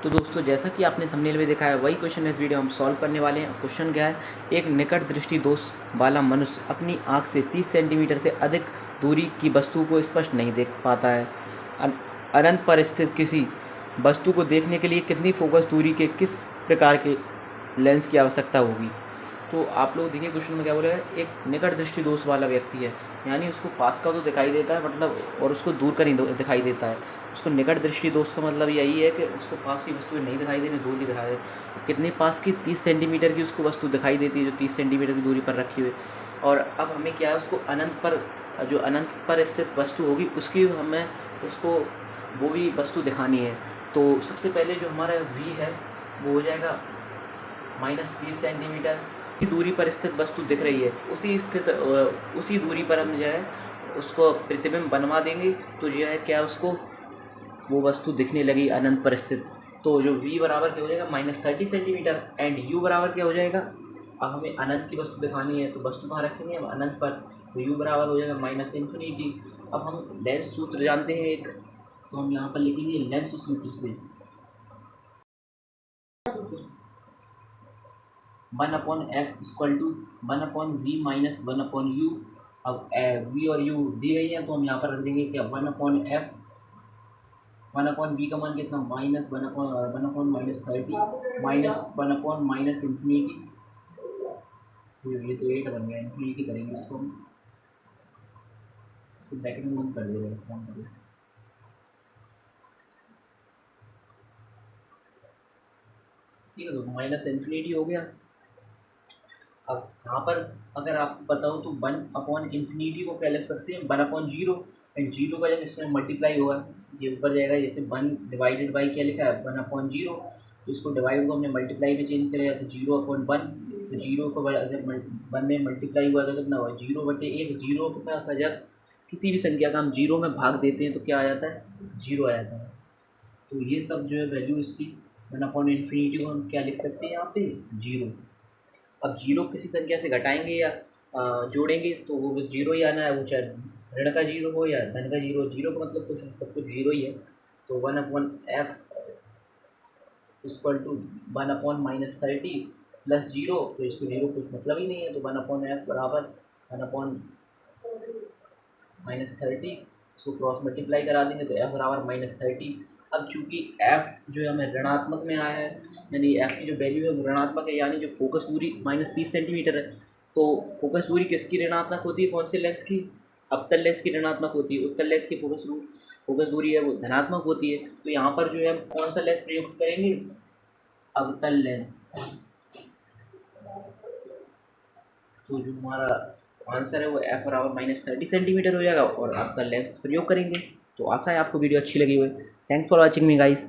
तो दोस्तों जैसा कि आपने थंबनेल में देखा है वही क्वेश्चन इस वीडियो हम सॉल्व करने वाले हैं। क्वेश्चन क्या है, एक निकट दृष्टि दोष वाला मनुष्य अपनी आंख से 30 सेंटीमीटर से अधिक दूरी की वस्तु को स्पष्ट नहीं देख पाता है। अनंत पर स्थित किसी वस्तु को देखने के लिए कितनी फोकस दूरी के किस प्रकार के लेंस की आवश्यकता होगी। तो आप लोग देखिए क्वेश्चन में क्या बोला है, एक निकट दृष्टि दोष वाला व्यक्ति है, यानी उसको पास का तो दिखाई देता है मतलब, और उसको दूर का नहीं दिखाई देता है। उसको निकट दृष्टि दोष का मतलब यही है कि उसको पास की वस्तुएं नहीं दिखाई दे रही, दूर की दिखाई दे। कितनी पास की 30 सेंटीमीटर की उसको वस्तु दिखाई देती है जो 30 सेंटीमीटर की दूरी पर रखी हुई। और अब हमें क्या है, उसको अनंत पर स्थित वस्तु होगी उसकी हमें उसको वो भी वस्तु दिखानी है। तो सबसे पहले जो हमारा v है वो हो जाएगा -30 सेंटीमीटर की दूरी पर स्थित वस्तु दिख रही है, उसी दूरी पर हम जो है उसको प्रतिबिंब बनवा देंगे तो जो है क्या उसको वो वस्तु दिखने लगी अनंत पर स्थित। तो जो v बराबर क्या हो जाएगा -30 सेंटीमीटर एंड u बराबर क्या हो जाएगा, अब हमें अनंत की वस्तु दिखानी है तो वस्तु कहाँ रखेंगे हम अनंत पर, तो u बराबर हो जाएगा -इन्फिनिटी। अब हम लेंस सूत्र जानते हैं एक, तो हम यहाँ पर लिखेंगे लेंस सूत्र से 1/f equal to 1/v minus 1/u। अब v और u दी गई है तो हम यहाँ पर रख देंगे क्या 1/f, 1/v का मान कितना -1/-30 माइनस 1/- इन्फिनिटी। ये तो 8 बन गया, इन्फिनिटी करेंगे इसको हम, इसको ब्रैकेट में बंद कर देगा। ठीक है, तो माइनस इन्फिनिटी हो गया। अब यहाँ पर अगर आपको पता हो तो 1/इन्फिनिटी को क्या लिख सकते हैं 1/0, एंड 0 का जब इसमें मल्टीप्लाई होगा ये ऊपर जाएगा, जैसे 1 डिवाइडेड बाई क्या लिखा है 1/0, तो इसको डिवाइड को हमने मल्टीप्लाई में चेंज करेगा तो 0/1, तो 0 को अगर 1 में मल्टीप्लाई हुआ तो कितना हुआ 0/1। 0 का जब किसी भी संख्या का हम 0 में भाग देते हैं तो क्या आ जाता है 0 आ जाता है। तो ये सब जो है वैल्यू इसकी 1/इन्फिनिटी को हम क्या लिख सकते हैं यहाँ पे 0। अब 0 किसी संख्या से घटाएंगे या जोड़ेंगे तो वो 0 ही आना है, वो चाहे ऋण का 0 हो या धन का 0। 0 का मतलब तो सब कुछ 0 ही है। तो 1/f इक्वल टू 1/-30 प्लस 0, तो इसको 0 कुछ मतलब ही नहीं है, तो 1/f बराबर 1/-30, इसको क्रॉस मल्टीप्लाई करा देंगे तो f बराबर -30। अब चूंकि f जो है हमें ऋणात्मक में आया है, यानी f की जो वैल्यू है वो ऋणात्मक है, यानी जो फोकस दूरी -30 सेंटीमीटर है, तो फोकस दूरी किसकी ऋणात्मक होती है, कौन से लेंस की, अवतल लेंस की ऋणात्मक होती है। उत्तल लेंस की फोकस दूरी है वो धनात्मक होती है। तो यहाँ पर जो है हम कौन सा लेंस प्रयुक्त करेंगे, अवतल लेंस। तो जो हमारा आंसर है वो f बराबर -30 सेंटीमीटर हो जाएगा और अवतल लेंस प्रयोग करेंगे। तो आशा है आपको वीडियो अच्छी लगी हुई। Thanks for watching me guys.